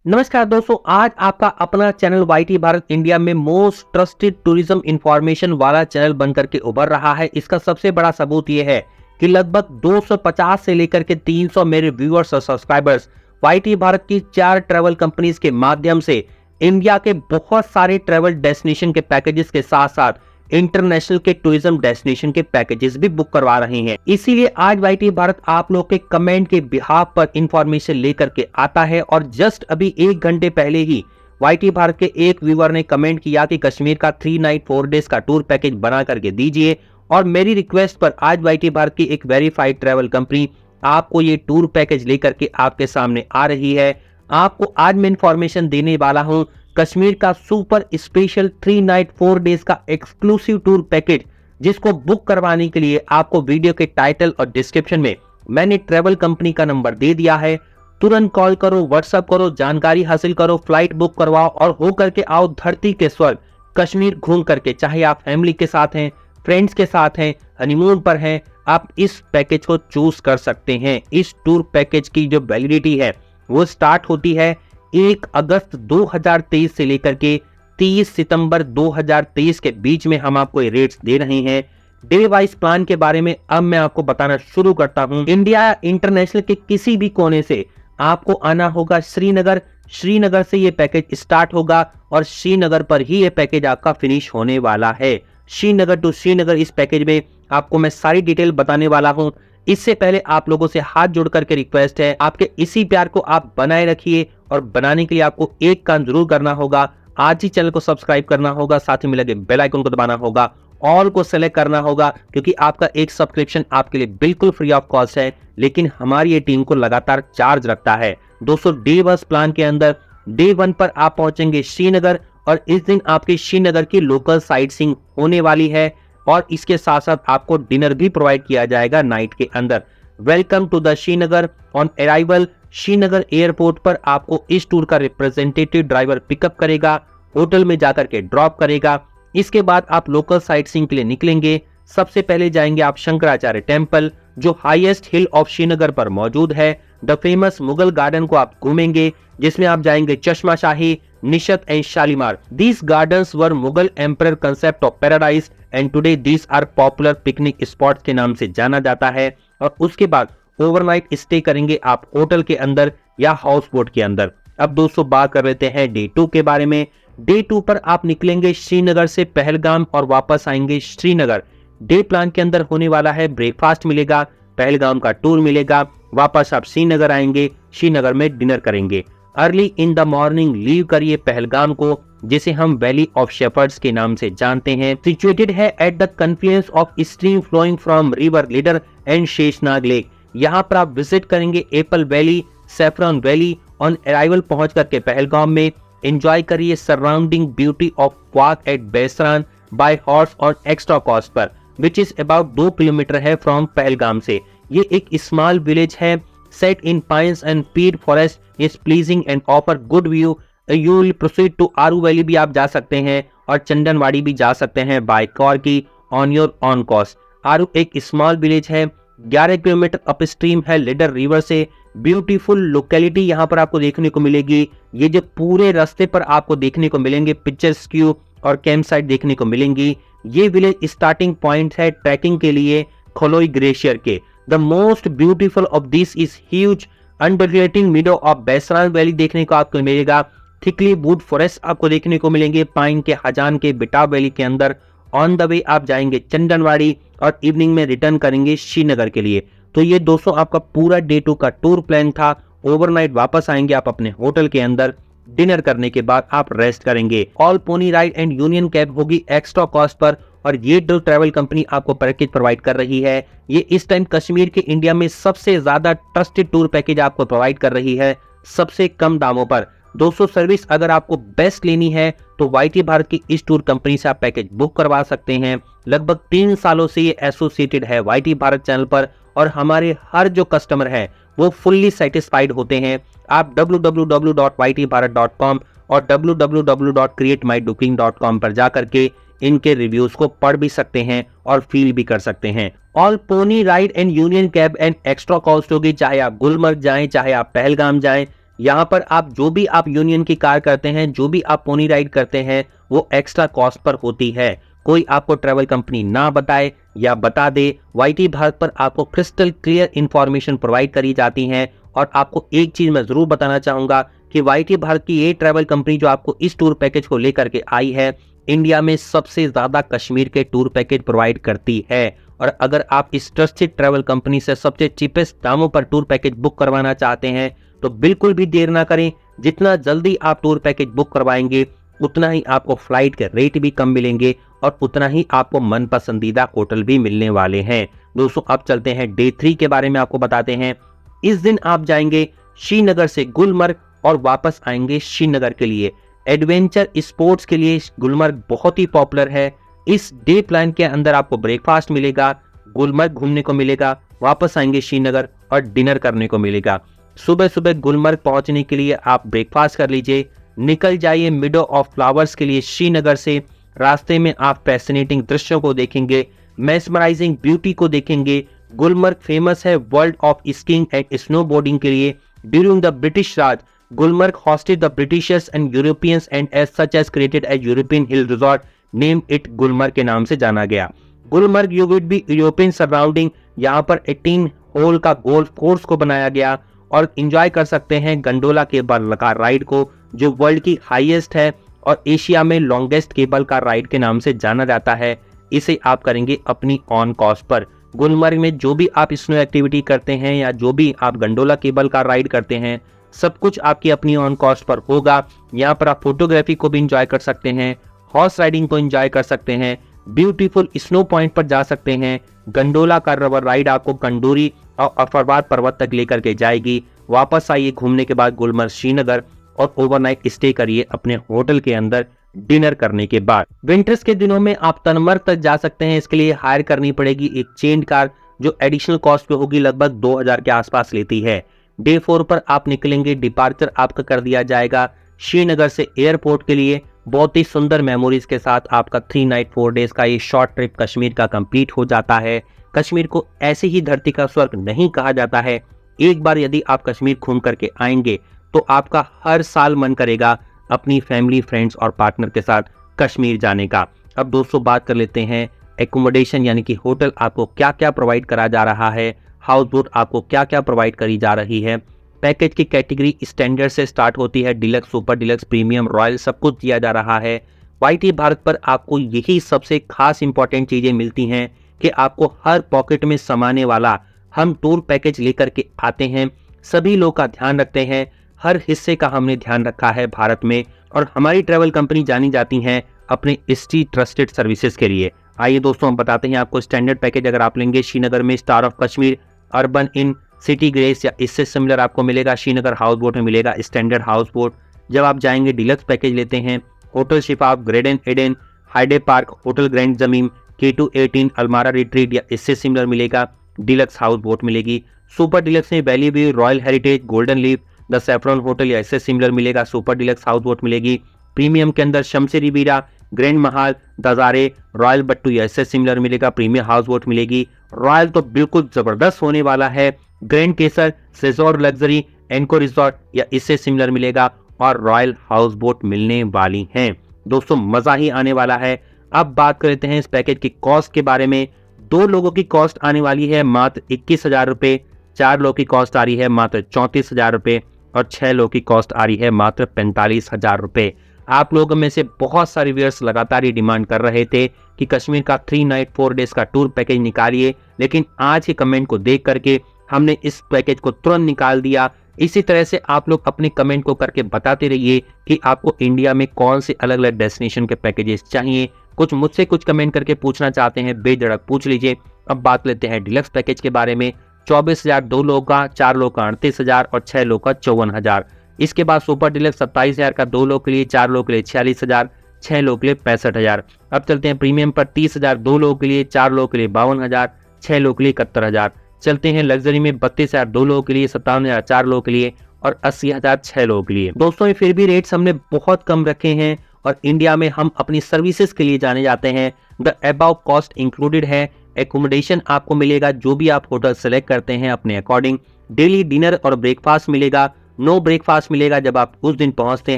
नमस्कार दोस्तों, आज आपका अपना चैनल वाईटी भारत इंडिया में मोस्ट ट्रस्टेड टूरिज्म इंफॉर्मेशन वाला चैनल बनकर के उभर रहा है। इसका सबसे बड़ा सबूत ये है कि लगभग 250 से लेकर के 300 मेरे व्यूअर्स और सब्सक्राइबर्स वाईटी भारत की 4 ट्रैवल कंपनीज के माध्यम से इंडिया के बहुत सारे ट्रैवल डेस्टिनेशन के पैकेजेस के साथ साथ इंटरनेशनल के टूरिज्म डेस्टिनेशन के पैकेजेस भी बुक करवा रहे हैं। इसीलिए आज वाईटी भारत आप लोग के कमेंट के बिहाफ पर इंफॉर्मेशन लेकर के आता है और जस्ट अभी 1 घंटे पहले ही वाईटी भारत के एक व्यूअर ने कमेंट किया कि कश्मीर का 3 नाइट 4 डेज का टूर पैकेज बना करके दीजिए और मेरी रिक्वेस्ट पर आज वाईटी भारत की एक वेरीफाइड ट्रैवल कंपनी आपको ये टूर पैकेज लेकर के आपके सामने आ रही है। आपको आज मैं इंफॉर्मेशन देने वाला हूं कश्मीर का सुपर स्पेशल 3 नाइट 4 डेज का एक्सक्लूसिव टूर पैकेज, जिसको बुक करवाने के लिए आपको वीडियो के टाइटल और डिस्क्रिप्शन में मैंने ट्रैवल कंपनी का नंबर दे दिया है। तुरंत कॉल करो, व्हाट्सएप करो, जानकारी हासिल करो, फ्लाइट बुक करवाओ और हो करके आओ धरती के स्वर्ग कश्मीर घूम करके। चाहे आप फैमिली के साथ हैं, फ्रेंड्स के साथ हैं, हनीमून पर हैं, आप इस पैकेज को चूज कर सकते हैं। इस टूर पैकेज की जो वैलिडिटी है वो स्टार्ट होती है 1 अगस्त 2023 से लेकर के 30 सितंबर 2023 के बीच में हम आपको ये रेट्स दे रहे हैं। डे वाइज प्लान के बारे में अब मैं आपको बताना शुरू करता हूं। इंडिया इंटरनेशनल के किसी भी कोने से आपको आना होगा श्रीनगर। श्रीनगर से ये पैकेज स्टार्ट होगा और श्रीनगर पर ही ये पैकेज आपका फिनिश होने वाला है। श्रीनगर टू श्रीनगर इस पैकेज में आपको मैं सारी डिटेल बताने वाला हूं। इससे पहले आप लोगों से हाथ जोड़ करके रिक्वेस्ट है, आपके इसी प्यार को आप बनाए रखिए और बनाने के लिए आपको एक काम जरूर करना होगा। आज ही चैनल को सब्सक्राइब करना होगा, साथ ही में लगे बेल आइकन को दबाना होगा, ऑल को सेलेक्ट करना होगा, क्योंकि आपका एक सब्सक्रिप्शन आपके लिए बिल्कुल फ्री ऑफ कॉस्ट है, लेकिन हमारी ये टीम को लगातार चार्ज रखता है। दोस्तों, डे बस प्लान के अंदर डे 1 पर आप पहुंचेंगे श्रीनगर और इस दिन आपकी श्रीनगर की लोकल साइट सीइंग होने वाली है और इसके साथ साथ आपको डिनर भी प्रोवाइड किया जाएगा नाइट के अंदर। Welcome to the Srinagar. On arrival Srinagar airport पर आपको इस टूर का रिप्रेजेंटेटिव ड्राइवर पिकअप करेगा, होटल में जाकर के ड्रॉप करेगा। इसके बाद आप लोकल साइट सीइंग के लिए निकलेंगे। सबसे पहले जाएंगे आप शंकराचार्य टेम्पल, जो हाईएस्ट हिल ऑफ श्रीनगर पर मौजूद है। द फेमस मुगल गार्डन को आप घूमेंगे, जिसमें आप जाएंगे Chashma Shahi, Nishat and Shalimar. These gardens were Mughal emperor concept of paradise and today these are popular picnic spots के नाम से जाना जाता है। और उसके बाद ओवरनाइट स्टे करेंगे आप होटल के अंदर या हाउस बोट के अंदर। अब दोस्तों बात कर लेते हैं डे 2 के बारे में। डे 2 पर आप निकलेंगे श्रीनगर से पहलगाम और वापस आएंगे श्रीनगर। डे प्लान के अंदर होने वाला है ब्रेकफास्ट मिलेगा, पहलगाम का टूर मिलेगा, वापस आप श्रीनगर आएंगे, श्रीनगर में डिनर करेंगे। Early in the morning leave करिए पहलगाम को, जिसे हम वैली ऑफ शेफर्ड्स के नाम से जानते हैं। सिचुएटेड है at the confluence of stream flowing from river Lidder and Sheshnag lake. यहाँ पर आप विजिट करेंगे apple valley, saffron valley. On arrival पहुंच करके पहलगाम में एंजॉय करिए surrounding beauty of walk at Baisaran by horse और एक्स्ट्रा कॉस्ट पर, विच इज अबाउट 2 किलोमीटर है फ्रॉम पहलगाम से। ये एक स्मॉल विलेज है सेट इन पाइन्स एंड पीड forest, is pleasing and offer good view. You will proceed to Aru valley भी आप जा सकते हैं और चंदनवाड़ी भी जा सकते हैं बाय कार की ऑन योर ऑन कॉस्ट। आरू एक स्मॉल विलेज है, 11 किलोमीटर अप स्ट्रीम है लीडर रिवर से। ब्यूटीफुल लोकेलिटी यहाँ पर आपको देखने को मिलेगी। ये जो पूरे रास्ते पर आपको देखने को मिलेंगे पिक्चर्स क्यू और कैंप साइट देखने को मिलेंगी। ये विलेज स्टार्टिंग पॉइंट है ट्रैकिंग के लिए खोलोई ग्लेशियर के। The most beautiful of this is huge undulating meadow of Baisaran valley देखने को आपको मिलेगा। थिकली वुड फॉरेस्ट आपको देखने को मिलेंगे पाइन के हजान के बिटाव वैली के अंदर। ऑन द वे आप जाएंगे चंदनवाड़ी और इवनिंग में रिटर्न करेंगे श्रीनगर के लिए। तो ये दोस्तों आपका पूरा डे 2 का टूर प्लान था। ओवरनाइट वापस आएंगे आप अपने होटल के अंदर, डिनर करने के बाद आप रेस्ट करेंगे। All pony ride and union cab होगी एक्स्ट्रा कॉस्ट पर और ये जो ट्रैवल कंपनी आपको पैकेज प्रोवाइड कर रही है, ये इस टाइम कश्मीर के इंडिया में सबसे ज्यादा ट्रस्टेड टूर पैकेज आपको प्रोवाइड कर रही है सबसे कम दामों पर। दोस्तों, सर्विस अगर आपको बेस्ट लेनी है तो वाईटी भारत की इस टूर कंपनी से आप पैकेज बुक करवा सकते हैं। लगभग 3 सालों से ये एसोसिएटेड है वाईटी भारत चैनल पर और हमारे हर जो कस्टमर है वो फुल्ली सेटिस्फाइड होते हैं। आप www.ytbharat.com और www.createmybooking.com पर जाकर के इनके रिव्यूज को पढ़ भी सकते हैं और फील भी कर सकते हैं। All pony ride and union cab and extra cost होगी, चाहे आप गुलमर्ग जाएं, चाहे आप पहलगाम जाएं, यहाँ पर आप जो भी आप यूनियन की कार करते हैं, जो भी आप पोनी राइड करते हैं, वो एक्स्ट्रा कॉस्ट पर होती है। कोई आपको ट्रैवल कंपनी ना बताए या बता दे, वाईटी भारत पर आपको क्रिस्टल क्लियर इंफॉर्मेशन प्रोवाइड करी जाती है। और आपको एक चीज मैं जरूर बताना चाहूंगा कि वाईटी भारत की ये ट्रैवल कंपनी जो आपको इस टूर पैकेज को लेकर के आई है, इंडिया में सबसे ज्यादा कश्मीर के टूर पैकेज प्रोवाइड करती है। और अगर आप इस ट्रस्टेड ट्रैवल कंपनी से सबसे चीपेस्ट दामों पर टूर पैकेज बुक करवाना चाहते हैं तो बिल्कुल भी देर ना करें। जितना जल्दी आप टूर पैकेज बुक करवाएंगे उतना ही आपको फ्लाइट के रेट भी कम मिलेंगे और उतना ही आपको मन पसंदीदा होटल भी मिलने वाले हैं। दोस्तों अब चलते हैं डे 3 के बारे में आपको बताते हैं। इस दिन आप जाएंगे श्रीनगर से गुलमर्ग और वापस आएंगे श्रीनगर के लिए। एडवेंचर स्पोर्ट्स के लिए गुलमर्ग बहुत ही पॉपुलर है। इस डे प्लान के अंदर आपको ब्रेकफास्ट मिलेगा, गुलमर्ग घूमने को मिलेगा, वापस आएंगे श्रीनगर और डिनर करने को मिलेगा। सुबह सुबह गुलमर्ग पहुंचने के लिए आप ब्रेकफास्ट कर लीजिए, निकल जाइए मिडो ऑफ फ्लावर्स के लिए श्रीनगर से। रास्ते में आप फैसिनेटिंग दृश्यों को देखेंगे, मेस्मराइजिंग ब्यूटी को देखेंगे। गुलमर्ग फेमस है world of skiing and snowboarding के लिए। During the British Raj, Gulmarg hosted the Britishers and Europeans and as such as created a European hill resort named it Gulmarg के नाम से जाना गया। Gulmarg you would be European surrounding, यहाँ पर 18 whole का गोल्फ कोर्स को बनाया गया और एंजॉय कर सकते हैं गंडोला केबल कार राइड को, जो वर्ल्ड की हाईएस्ट है और एशिया में लॉन्गेस्ट केबल कार राइड के नाम से जाना जाता है। इसे आप करेंगे अपनी ऑन कॉस्ट पर। गुलमर्ग में जो भी आप स्नो एक्टिविटी करते हैं या जो भी आप गंडोला केबल कार राइड करते हैं, सब कुछ आपकी अपनी ऑन कॉस्ट पर होगा। यहाँ पर आप फोटोग्राफी को भी एंजॉय कर सकते हैं, हॉर्स राइडिंग को एंजॉय कर सकते हैं, ब्यूटीफुल स्नो पॉइंट पर जा सकते हैं। गंडोला का रबर राइड आपको कंडोरी और अफरवाद पर्वत तक लेकर के जाएगी। वापस आइए घूमने के बाद गुलमर्ग श्रीनगर और ओवरनाइट स्टे करिए अपने होटल के अंदर डिनर करने के बाद। विंटर्स के दिनों में आप तनमर्ग तक जा सकते हैं। इसके लिए हायर करनी पड़ेगी एक चेंड कार जो एडिशनल कॉस्ट पे होगी, लगभग 2000 के आसपास लेती है। डे 4 पर आप निकलेंगे, डिपार्चर आपका कर दिया जाएगा श्रीनगर से एयरपोर्ट के लिए। बहुत ही सुंदर मेमोरीज के साथ आपका 3 नाइट 4 डेज का ये शॉर्ट ट्रिप कश्मीर का कंप्लीट हो जाता है। कश्मीर को ऐसी ही धरती का स्वर्ग नहीं कहा जाता है। एक बार यदि आप कश्मीर घूम करके आएंगे तो आपका हर साल मन करेगा अपनी फैमिली, फ्रेंड्स और पार्टनर के साथ कश्मीर जाने का। अब दोस्तों बात कर लेते हैं एकोमोडेशन यानी कि होटल आपको क्या क्या प्रोवाइड करा जा रहा है, हाउस बोट आपको क्या क्या प्रोवाइड करी जा रही है। पैकेज की कैटेगरी स्टैंडर्ड से स्टार्ट होती है, deluxe, super deluxe, premium, royal सब कुछ दिया जा रहा है। वाईटी भारत पर आपको यही सबसे खास इंपॉर्टेंट चीजें मिलती हैं कि आपको हर पॉकेट में समाने वाला हम टूर पैकेज लेकर के आते हैं। सभी लोग का ध्यान रखते हैं, हर हिस्से का हमने ध्यान रखा है भारत में। और हमारी ट्रैवल कंपनी जानी जाती हैं अपने स्ट्रीट ट्रस्टेड सर्विसेज के लिए। आइए दोस्तों हम बताते हैं आपको स्टैंडर्ड पैकेज अगर आप लेंगे श्रीनगर में star of Kashmir, urban in, city grace या इससे सिमिलर आपको मिलेगा श्रीनगर हाउस बोट में मिलेगा स्टैंडर्ड हाउस बोट। जब आप जाएंगे डिलक्स पैकेज लेते हैं, होटल शिफाफ, ग्रेडन Eden, Hyde Park, hotel Grand Zamin, K218, Almara Retreat या इससे सिमिलर मिलेगा डिलक्स हाउस बोट मिलेगी। सुपर डिलक्स में Valley View, Royal Heritage, Golden Leaf, The Saffron hotel या इससे सिमिलर मिलेगा सुपर डिलक्स हाउस बोट मिलेगी। प्रीमियम के अंदर शमशेरी बीरा, ग्रैंड महाल, दजारे, रॉयल बट्टू या इससे सिमिलर मिलेगा प्रीमियम हाउस बोट मिलेगी। रॉयल तो बिल्कुल जबरदस्त होने वाला है, ग्रैंड केसर, सेजोर लग्जरी, एनको रिजॉर्ट या इससे सिमिलर मिलेगा और रॉयल हाउस बोट मिलने वाली हैं। दोस्तों मजा ही आने वाला है। अब बात कर लेते हैं इस पैकेज की कॉस्ट के बारे में। 2 लोगों की कॉस्ट आने वाली है मात्र 21,000 रुपए, 4 लोगों की कॉस्ट आ रही है मात्र 34,000 रुपए और 6 लोगों की कॉस्ट आ रही है मात्र 45,000 रुपए। आप लोगों में से बहुत सारे व्यूअर्स लगातार ये डिमांड कर रहे थे कि कश्मीर का 3 नाइट 4 डेज का टूर पैकेज निकालिए, लेकिन आज के कमेंट को देख करके हमने इस पैकेज को तुरंत निकाल दिया। इसी तरह से आप लोग अपने कमेंट को करके बताते रहिए कि आपको इंडिया में कौन से अलग अलग डेस्टिनेशन के पैकेजेस चाहिए। कुछ मुझसे कुछ कमेंट करके पूछना चाहते हैं, बेझिझक पूछ लीजिए। अब बात लेते हैं डिलक्स पैकेज के बारे में। 24,000 2 लोगों का, 4 लोगों का 38,000 और 6 लोगों का 54,000। इसके बाद सुपर डिलक्स 27,000 का 2 लोगों के लिए, 4 लोगों के लिए 46,000, 6 लोगों के लिए 65,000। अब चलते हैं प्रीमियम पर। 30,000 2 लोगों के लिए, 4 लोगों के लिए 52,000, 6 लोगों के लिए 71,000। चलते हैं लग्जरी में 32,000 2 लोगों के लिए, 57,000 4 लोगों के लिए और 80,000 6 लोगों के लिए। दोस्तों फिर भी रेट्स हमने बहुत कम रखे हैं और इंडिया में हम अपनी सर्विसेज के लिए जाने जाते हैं। द अबव कॉस्ट इंक्लूडेड है। एकोमोडेशन आपको मिलेगा जो भी आप होटल सेलेक्ट करते हैं अपने अकॉर्डिंग। डेली डिनर और ब्रेकफास्ट मिलेगा। नो ब्रेकफास्ट मिलेगा जब आप उस दिन पहुंचते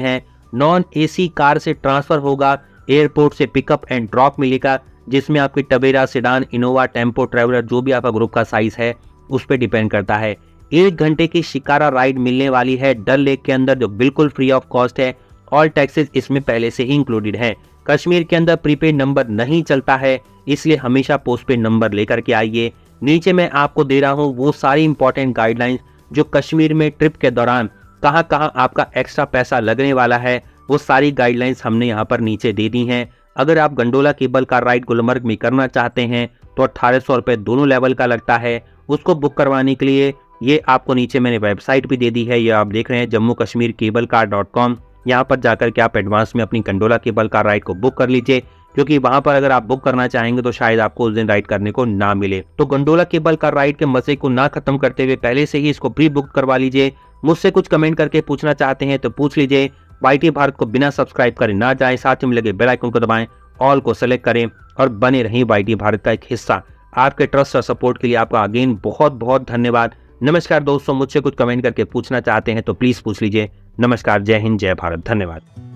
हैं। नॉन एसी कार से ट्रांसफर होगा, एयरपोर्ट से पिकअप एंड ड्रॉप मिलेगा, जिसमें आपकी Tavera, sedan, Innova, tempo traveller जो भी आपका ग्रुप का साइज है उस पर डिपेंड करता है। 1 घंटे की शिकारा राइड मिलने वाली है डल लेक के अंदर, जो बिल्कुल फ्री ऑफ कॉस्ट है। ऑल टैक्सेस इसमें पहले से ही इंक्लूडेड है। कश्मीर के अंदर प्रीपेड नंबर नहीं चलता है, इसलिए हमेशा पोस्टपेड नंबर लेकर के आइए। नीचे मैं आपको दे रहा हूँ वो सारी इंपॉर्टेंट गाइडलाइंस जो कश्मीर में ट्रिप के दौरान कहाँ कहाँ आपका एक्स्ट्रा पैसा लगने वाला है, वो सारी गाइडलाइंस हमने यहाँ पर नीचे दे दी हैं। अगर आप gondola cable car ride Gulmarg में करना चाहते हैं तो 1800 रुपये दोनों लेवल का लगता है। उसको बुक करवाने के लिए ये आपको नीचे मैंने वेबसाइट भी दे दी है, ये आप देख रहे हैं Jammu Kashmir cable car .com। यहाँ पर जाकर के आप एडवांस में अपनी गंडोला केबल कार राइड को बुक कर लीजिए, क्योंकि वहां पर अगर आप बुक करना चाहेंगे तो शायद आपको उस दिन राइड करने को ना मिले। तो गंडोला केबल कार राइड के मजे को ना खत्म करते हुए पहले से ही इसको प्री बुक करवा लीजिए। मुझसे कुछ कमेंट करके पूछना चाहते हैं तो पूछ लीजिए। वाईटी भारत को बिना सब्सक्राइब करे ना जाए, साथ में लगे बेल आइकन को दबाएं, ऑल को सेलेक्ट करें और बने रहें वाईटी भारत का एक हिस्सा। आपके ट्रस्ट और सपोर्ट के लिए आपका अगेन बहुत बहुत धन्यवाद। नमस्कार दोस्तों, मुझसे कुछ कमेंट करके पूछना चाहते हैं तो प्लीज पूछ लीजिए। नमस्कार, जय हिंद, जय भारत, धन्यवाद।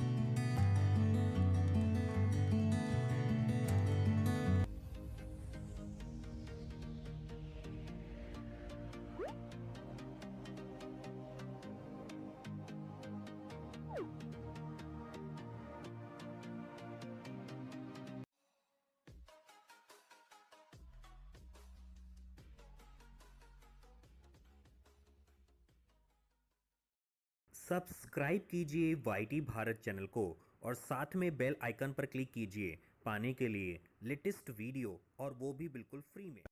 सब्सक्राइब कीजिए वाईटी भारत चैनल को और साथ में बेल आइकन पर क्लिक कीजिए पाने के लिए लेटेस्ट वीडियो, और वो भी बिल्कुल फ्री में।